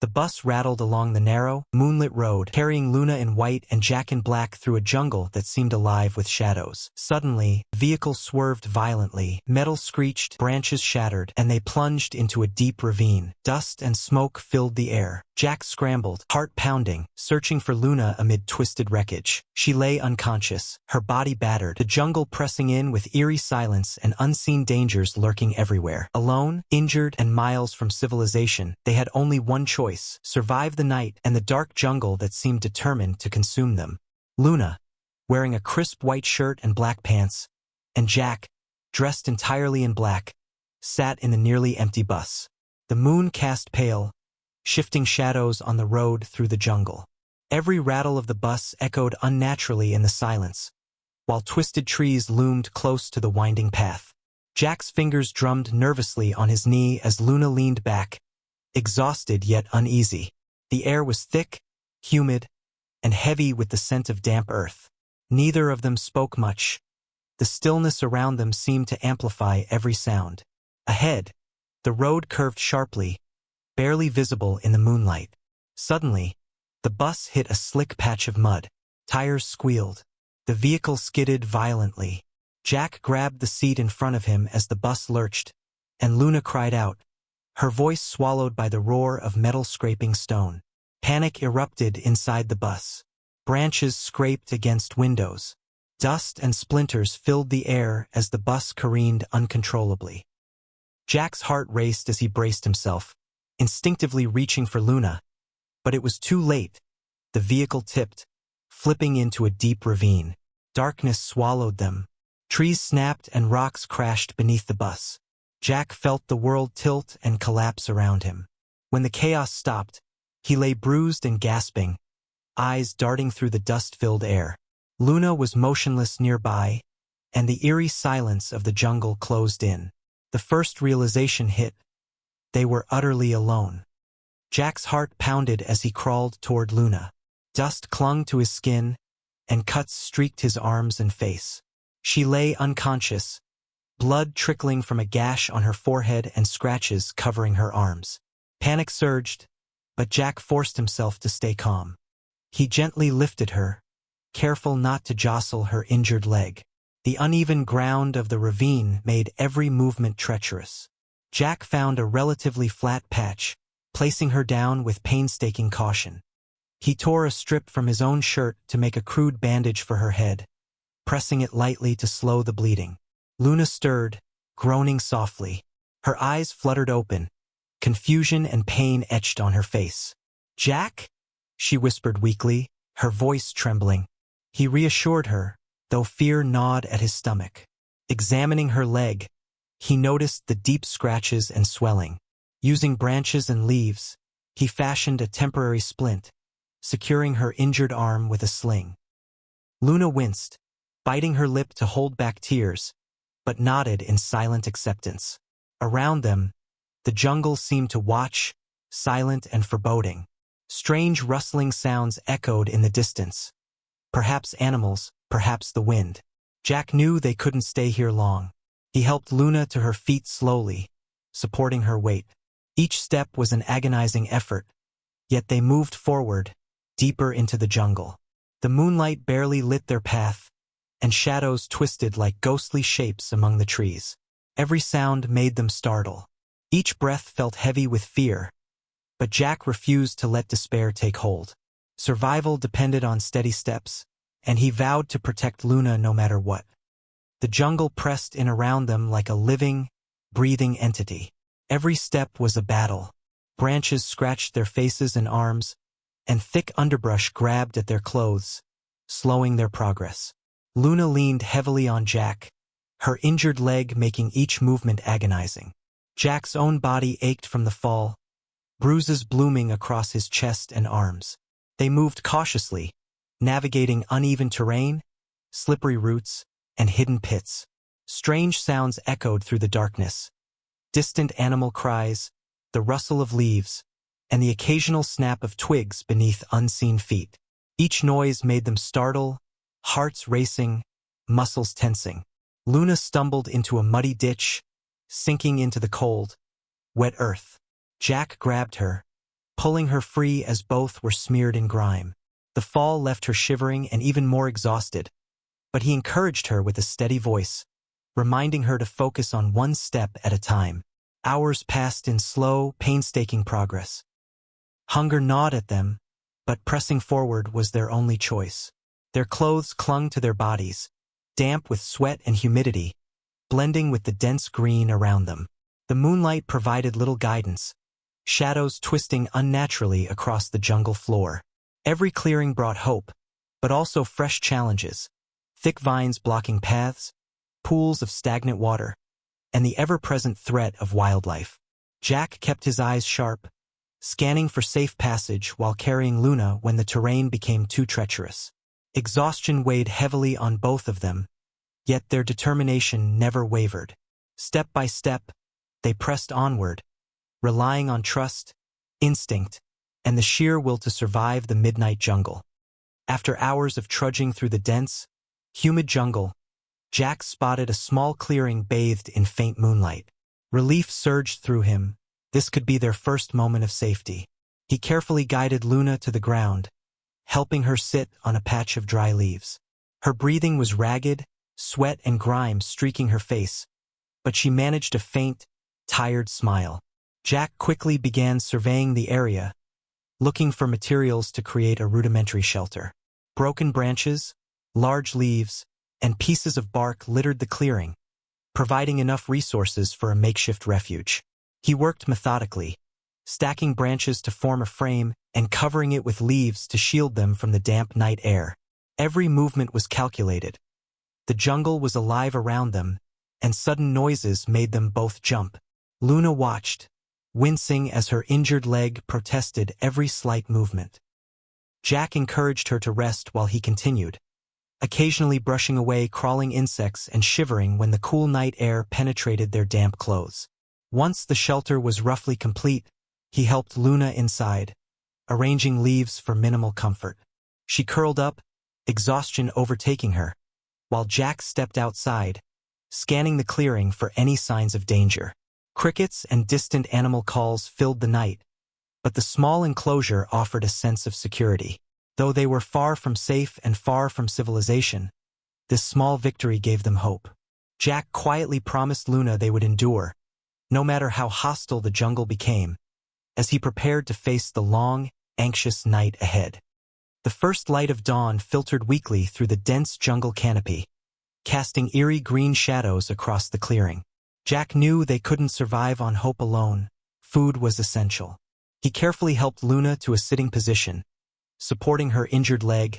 The bus rattled along the narrow, moonlit road, carrying Luna in white and Jack in black through a jungle that seemed alive with shadows. Suddenly, the vehicle swerved violently, metal screeched, branches shattered, and they plunged into a deep ravine. Dust and smoke filled the air. Jack scrambled, heart pounding, searching for Luna amid twisted wreckage. She lay unconscious, her body battered, the jungle pressing in with eerie silence and unseen dangers lurking everywhere. Alone, injured, and miles from civilization, they had only one choice: survive the night and the dark jungle that seemed determined to consume them. Luna, wearing a crisp white shirt and black pants, and Jack, dressed entirely in black, sat in the nearly empty bus. The moon cast pale, shifting shadows on the road through the jungle. Every rattle of the bus echoed unnaturally in the silence, while twisted trees loomed close to the winding path. Jack's fingers drummed nervously on his knee as Luna leaned back, exhausted yet uneasy. The air was thick, humid, and heavy with the scent of damp earth. Neither of them spoke much. The stillness around them seemed to amplify every sound. Ahead, the road curved sharply, barely visible in the moonlight. Suddenly, the bus hit a slick patch of mud. Tires squealed. The vehicle skidded violently. Jack grabbed the seat in front of him as the bus lurched, and Luna cried out, her voice swallowed by the roar of metal scraping stone. Panic erupted inside the bus. Branches scraped against windows. Dust and splinters filled the air as the bus careened uncontrollably. Jack's heart raced as he braced himself, instinctively reaching for Luna. But it was too late. The vehicle tipped, flipping into a deep ravine. Darkness swallowed them. Trees snapped and rocks crashed beneath the bus. Jack felt the world tilt and collapse around him. When the chaos stopped, he lay bruised and gasping, eyes darting through the dust-filled air. Luna was motionless nearby, and the eerie silence of the jungle closed in. The first realization hit. They were utterly alone. Jack's heart pounded as he crawled toward Luna. Dust clung to his skin, and cuts streaked his arms and face. She lay unconscious, blood trickling from a gash on her forehead and scratches covering her arms. Panic surged, but Jack forced himself to stay calm. He gently lifted her, careful not to jostle her injured leg. The uneven ground of the ravine made every movement treacherous. Jack found a relatively flat patch, placing her down with painstaking caution. He tore a strip from his own shirt to make a crude bandage for her head, pressing it lightly to slow the bleeding. Luna stirred, groaning softly. Her eyes fluttered open, confusion and pain etched on her face. "Jack?" she whispered weakly, her voice trembling. He reassured her, though fear gnawed at his stomach. Examining her leg, he noticed the deep scratches and swelling. Using branches and leaves, he fashioned a temporary splint, securing her injured arm with a sling. Luna winced, biting her lip to hold back tears, but nodded in silent acceptance. Around them, the jungle seemed to watch, silent and foreboding. Strange rustling sounds echoed in the distance. Perhaps animals, perhaps the wind. Jack knew they couldn't stay here long. He helped Luna to her feet slowly, supporting her weight. Each step was an agonizing effort, yet they moved forward, deeper into the jungle. The moonlight barely lit their path, and shadows twisted like ghostly shapes among the trees. Every sound made them startle. Each breath felt heavy with fear, but Jack refused to let despair take hold. Survival depended on steady steps, and he vowed to protect Luna no matter what. The jungle pressed in around them like a living, breathing entity. Every step was a battle. Branches scratched their faces and arms, and thick underbrush grabbed at their clothes, slowing their progress. Luna leaned heavily on Jack, her injured leg making each movement agonizing. Jack's own body ached from the fall, bruises blooming across his chest and arms. They moved cautiously, navigating uneven terrain, slippery roots, and hidden pits. Strange sounds echoed through the darkness. Distant animal cries, the rustle of leaves, and the occasional snap of twigs beneath unseen feet. Each noise made them startle, hearts racing, muscles tensing. Luna stumbled into a muddy ditch, sinking into the cold, wet earth. Jack grabbed her, pulling her free as both were smeared in grime. The fall left her shivering and even more exhausted, but he encouraged her with a steady voice, reminding her to focus on one step at a time. Hours passed in slow, painstaking progress. Hunger gnawed at them, but pressing forward was their only choice. Their clothes clung to their bodies, damp with sweat and humidity, blending with the dense green around them. The moonlight provided little guidance, shadows twisting unnaturally across the jungle floor. Every clearing brought hope, but also fresh challenges. Thick vines blocking paths, pools of stagnant water, and the ever-present threat of wildlife. Jack kept his eyes sharp, scanning for safe passage while carrying Luna when the terrain became too treacherous. Exhaustion weighed heavily on both of them, yet their determination never wavered. Step by step, they pressed onward, relying on trust, instinct, and the sheer will to survive the midnight jungle. After hours of trudging through the dense, humid jungle, Jack spotted a small clearing bathed in faint moonlight. Relief surged through him. This could be their first moment of safety. He carefully guided Luna to the ground, helping her sit on a patch of dry leaves. Her breathing was ragged, sweat and grime streaking her face, but she managed a faint, tired smile. Jack quickly began surveying the area, looking for materials to create a rudimentary shelter. Broken branches, large leaves, and pieces of bark littered the clearing, providing enough resources for a makeshift refuge. He worked methodically, stacking branches to form a frame and covering it with leaves to shield them from the damp night air. Every movement was calculated. The jungle was alive around them, and sudden noises made them both jump. Luna watched, wincing as her injured leg protested every slight movement. Jack encouraged her to rest while he continued, occasionally brushing away crawling insects and shivering when the cool night air penetrated their damp clothes. Once the shelter was roughly complete, he helped Luna inside, arranging leaves for minimal comfort. She curled up, exhaustion overtaking her, while Jack stepped outside, scanning the clearing for any signs of danger. Crickets and distant animal calls filled the night, but the small enclosure offered a sense of security. Though they were far from safe and far from civilization, this small victory gave them hope. Jack quietly promised Luna they would endure, no matter how hostile the jungle became, as he prepared to face the long, anxious night ahead. The first light of dawn filtered weakly through the dense jungle canopy, casting eerie green shadows across the clearing. Jack knew they couldn't survive on hope alone. Food was essential. He carefully helped Luna to a sitting position, supporting her injured leg,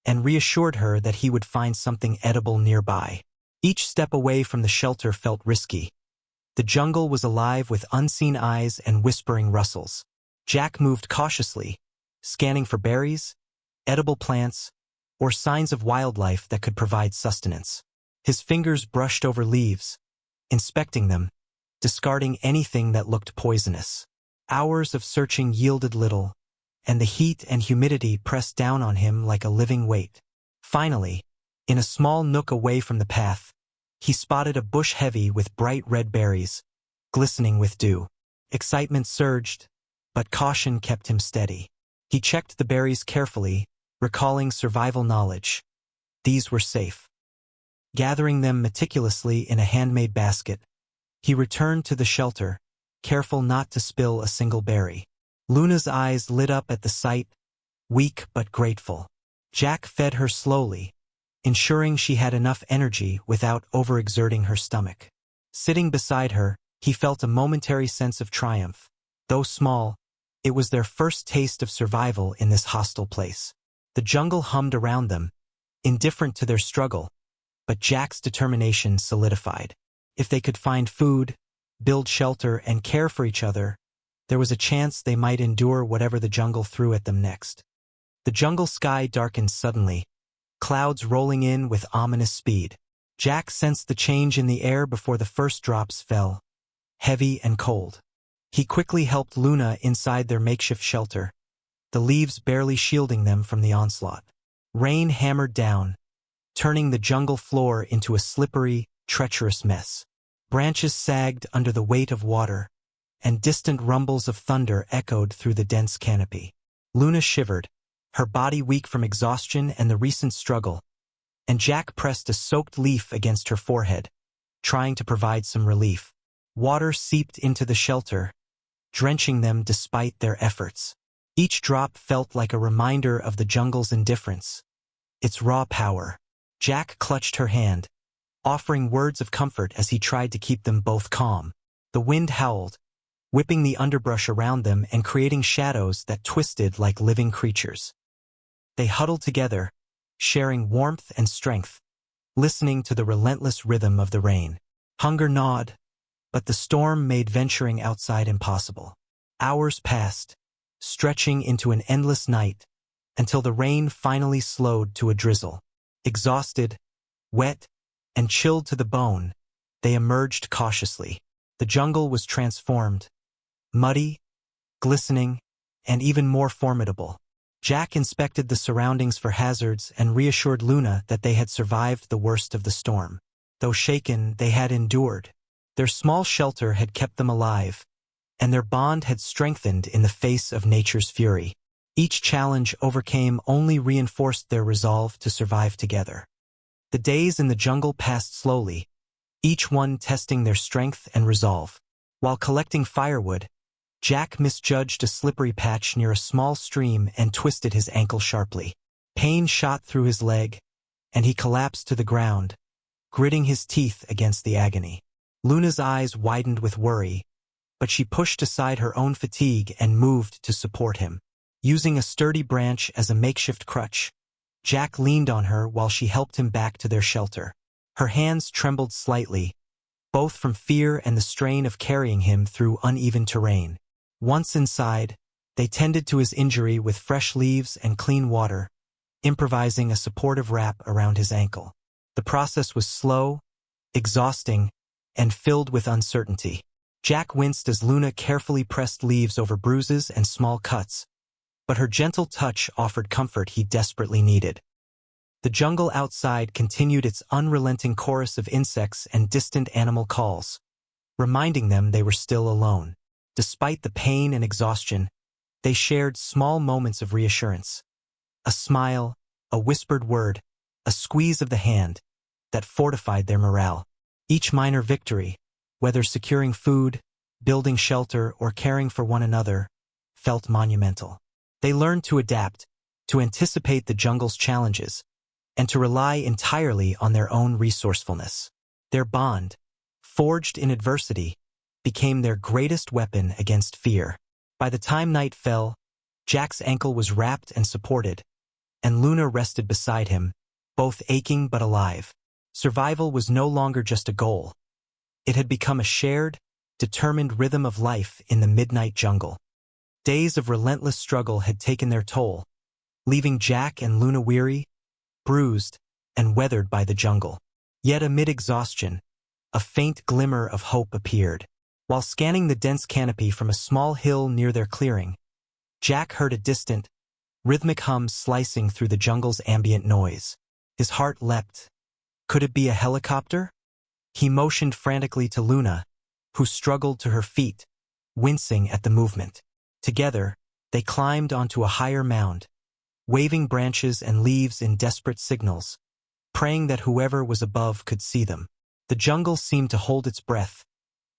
and reassured her that he would find something edible nearby. Each step away from the shelter felt risky. The jungle was alive with unseen eyes and whispering rustles. Jack moved cautiously, scanning for berries, edible plants, or signs of wildlife that could provide sustenance. His fingers brushed over leaves, inspecting them, discarding anything that looked poisonous. Hours of searching yielded little, and the heat and humidity pressed down on him like a living weight. Finally, in a small nook away from the path, he spotted a bush heavy with bright red berries, glistening with dew. Excitement surged, but caution kept him steady. He checked the berries carefully, recalling survival knowledge. These were safe. Gathering them meticulously in a handmade basket, he returned to the shelter, careful not to spill a single berry. Luna's eyes lit up at the sight, weak but grateful. Jack fed her slowly, ensuring she had enough energy without overexerting her stomach. Sitting beside her, he felt a momentary sense of triumph. Though small, it was their first taste of survival in this hostile place. The jungle hummed around them, indifferent to their struggle, but Jack's determination solidified. If they could find food, build shelter, and care for each other, there was a chance they might endure whatever the jungle threw at them next. The jungle sky darkened suddenly, clouds rolling in with ominous speed. Jack sensed the change in the air before the first drops fell, heavy and cold. He quickly helped Luna inside their makeshift shelter, the leaves barely shielding them from the onslaught. Rain hammered down, turning the jungle floor into a slippery, treacherous mess. Branches sagged under the weight of water, and distant rumbles of thunder echoed through the dense canopy. Luna shivered, her body weak from exhaustion and the recent struggle, and Jack pressed a soaked leaf against her forehead, trying to provide some relief. Water seeped into the shelter, drenching them despite their efforts. Each drop felt like a reminder of the jungle's indifference, its raw power. Jack clutched her hand, offering words of comfort as he tried to keep them both calm. The wind howled, whipping the underbrush around them and creating shadows that twisted like living creatures. They huddled together, sharing warmth and strength, listening to the relentless rhythm of the rain. Hunger gnawed, but the storm made venturing outside impossible. Hours passed, stretching into an endless night, until the rain finally slowed to a drizzle. Exhausted, wet, and chilled to the bone, they emerged cautiously. The jungle was transformed, muddy, glistening, and even more formidable. Jack inspected the surroundings for hazards and reassured Luna that they had survived the worst of the storm. Though shaken, they had endured. Their small shelter had kept them alive, and their bond had strengthened in the face of nature's fury. Each challenge overcame only reinforced their resolve to survive together. The days in the jungle passed slowly, each one testing their strength and resolve. While collecting firewood, Jack misjudged a slippery patch near a small stream and twisted his ankle sharply. Pain shot through his leg, and he collapsed to the ground, gritting his teeth against the agony. Luna's eyes widened with worry, but she pushed aside her own fatigue and moved to support him. Using a sturdy branch as a makeshift crutch, Jack leaned on her while she helped him back to their shelter. Her hands trembled slightly, both from fear and the strain of carrying him through uneven terrain. Once inside, they tended to his injury with fresh leaves and clean water, improvising a supportive wrap around his ankle. The process was slow, exhausting, and filled with uncertainty. Jack winced as Luna carefully pressed leaves over bruises and small cuts, but her gentle touch offered comfort he desperately needed. The jungle outside continued its unrelenting chorus of insects and distant animal calls, reminding them they were still alone. Despite the pain and exhaustion, they shared small moments of reassurance. A smile, a whispered word, a squeeze of the hand, that fortified their morale. Each minor victory, whether securing food, building shelter, or caring for one another, felt monumental. They learned to adapt, to anticipate the jungle's challenges, and to rely entirely on their own resourcefulness. Their bond, forged in adversity, became their greatest weapon against fear. By the time night fell, Jack's ankle was wrapped and supported, and Luna rested beside him, both aching but alive. Survival was no longer just a goal. It had become a shared, determined rhythm of life in the midnight jungle. Days of relentless struggle had taken their toll, leaving Jack and Luna weary, bruised, and weathered by the jungle. Yet amid exhaustion, a faint glimmer of hope appeared. While scanning the dense canopy from a small hill near their clearing, Jack heard a distant, rhythmic hum slicing through the jungle's ambient noise. His heart leapt. Could it be a helicopter? He motioned frantically to Luna, who struggled to her feet, wincing at the movement. Together, they climbed onto a higher mound, waving branches and leaves in desperate signals, praying that whoever was above could see them. The jungle seemed to hold its breath,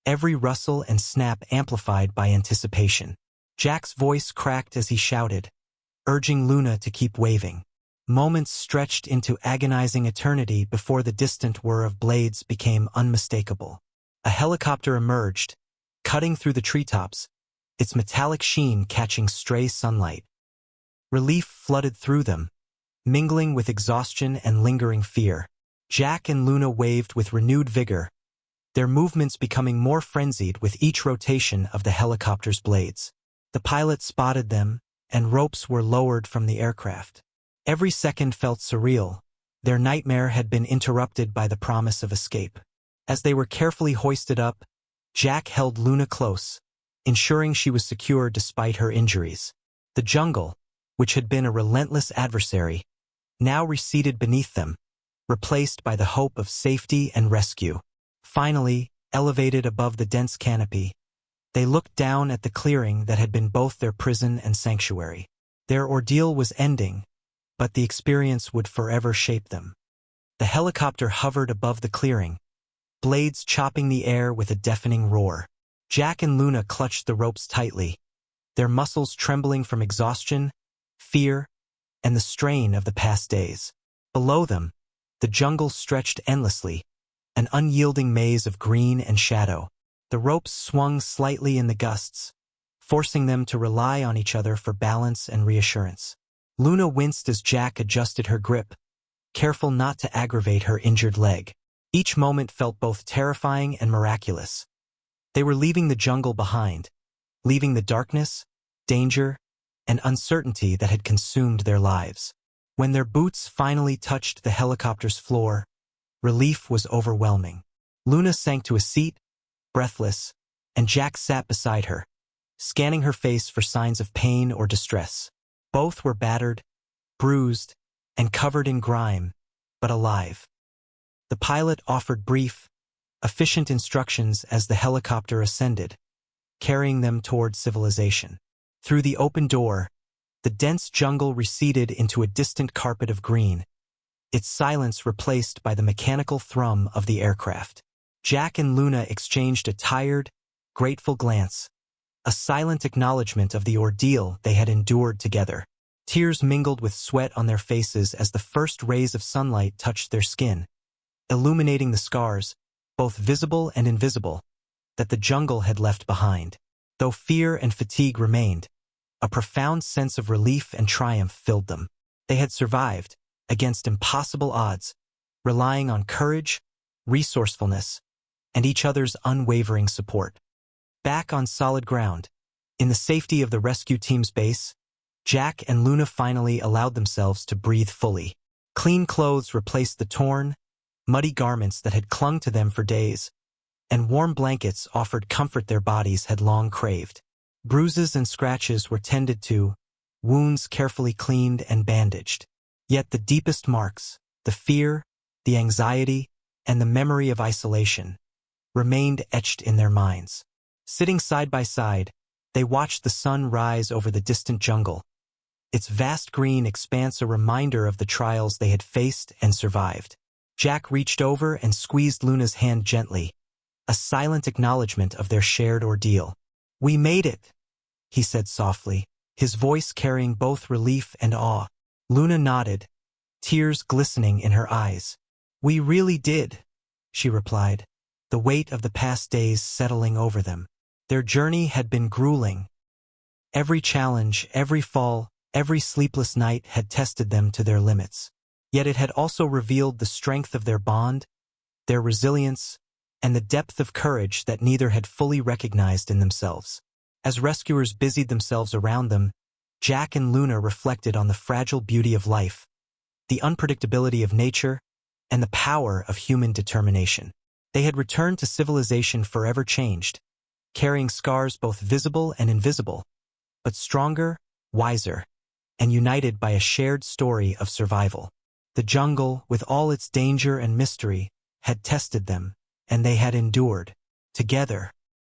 every rustle and snap amplified by anticipation. Jack's voice cracked as he shouted, urging Luna to keep waving. Moments stretched into agonizing eternity before the distant whir of blades became unmistakable. A helicopter emerged, cutting through the treetops, its metallic sheen catching stray sunlight. Relief flooded through them, mingling with exhaustion and lingering fear. Jack and Luna waved with renewed vigor, their movements becoming more frenzied with each rotation of the helicopter's blades. The pilot spotted them, and ropes were lowered from the aircraft. Every second felt surreal. Their nightmare had been interrupted by the promise of escape. As they were carefully hoisted up, Jack held Luna close, ensuring she was secure despite her injuries. The jungle, which had been a relentless adversary, now receded beneath them, replaced by the hope of safety and rescue. Finally, elevated above the dense canopy, They looked down at the clearing that had been both their prison and sanctuary. Their ordeal was ending, but the experience would forever shape them. The helicopter hovered above the clearing, blades chopping the air with a deafening roar. Jack and Luna clutched the ropes tightly, their muscles trembling from exhaustion, fear, and the strain of the past days. Below them, the jungle stretched endlessly, an unyielding maze of green and shadow. The ropes swung slightly in the gusts, forcing them to rely on each other for balance and reassurance. Luna winced as Jack adjusted her grip, careful not to aggravate her injured leg. Each moment felt both terrifying and miraculous. They were leaving the jungle behind, leaving the darkness, danger, and uncertainty that had consumed their lives. When their boots finally touched the helicopter's floor, relief was overwhelming. Luna sank to a seat, breathless, and Jack sat beside her, scanning her face for signs of pain or distress. Both were battered, bruised, and covered in grime, but alive. The pilot offered brief, efficient instructions as the helicopter ascended, carrying them toward civilization. Through the open door, the dense jungle receded into a distant carpet of green, its silence replaced by the mechanical thrum of the aircraft. Jack and Luna exchanged a tired, grateful glance, a silent acknowledgement of the ordeal they had endured together. Tears mingled with sweat on their faces as the first rays of sunlight touched their skin, illuminating the scars, both visible and invisible, that the jungle had left behind. Though fear and fatigue remained, a profound sense of relief and triumph filled them. They had survived, against impossible odds, relying on courage, resourcefulness, and each other's unwavering support. Back on solid ground, in the safety of the rescue team's base, Jack and Luna finally allowed themselves to breathe fully. Clean clothes replaced the torn, muddy garments that had clung to them for days, and warm blankets offered comfort their bodies had long craved. Bruises and scratches were tended to, wounds carefully cleaned and bandaged. Yet the deepest marks, the fear, the anxiety, and the memory of isolation, remained etched in their minds. Sitting side by side, they watched the sun rise over the distant jungle, its vast green expanse a reminder of the trials they had faced and survived. Jack reached over and squeezed Luna's hand gently, a silent acknowledgement of their shared ordeal. "We made it," he said softly, his voice carrying both relief and awe. Luna nodded, tears glistening in her eyes. "We really did," she replied, the weight of the past days settling over them. Their journey had been grueling. Every challenge, every fall, every sleepless night had tested them to their limits. Yet it had also revealed the strength of their bond, their resilience, and the depth of courage that neither had fully recognized in themselves. As rescuers busied themselves around them, Jack and Luna reflected on the fragile beauty of life, the unpredictability of nature, and the power of human determination. They had returned to civilization forever changed, carrying scars both visible and invisible, but stronger, wiser, and united by a shared story of survival. The jungle, with all its danger and mystery, had tested them, and they had endured, together,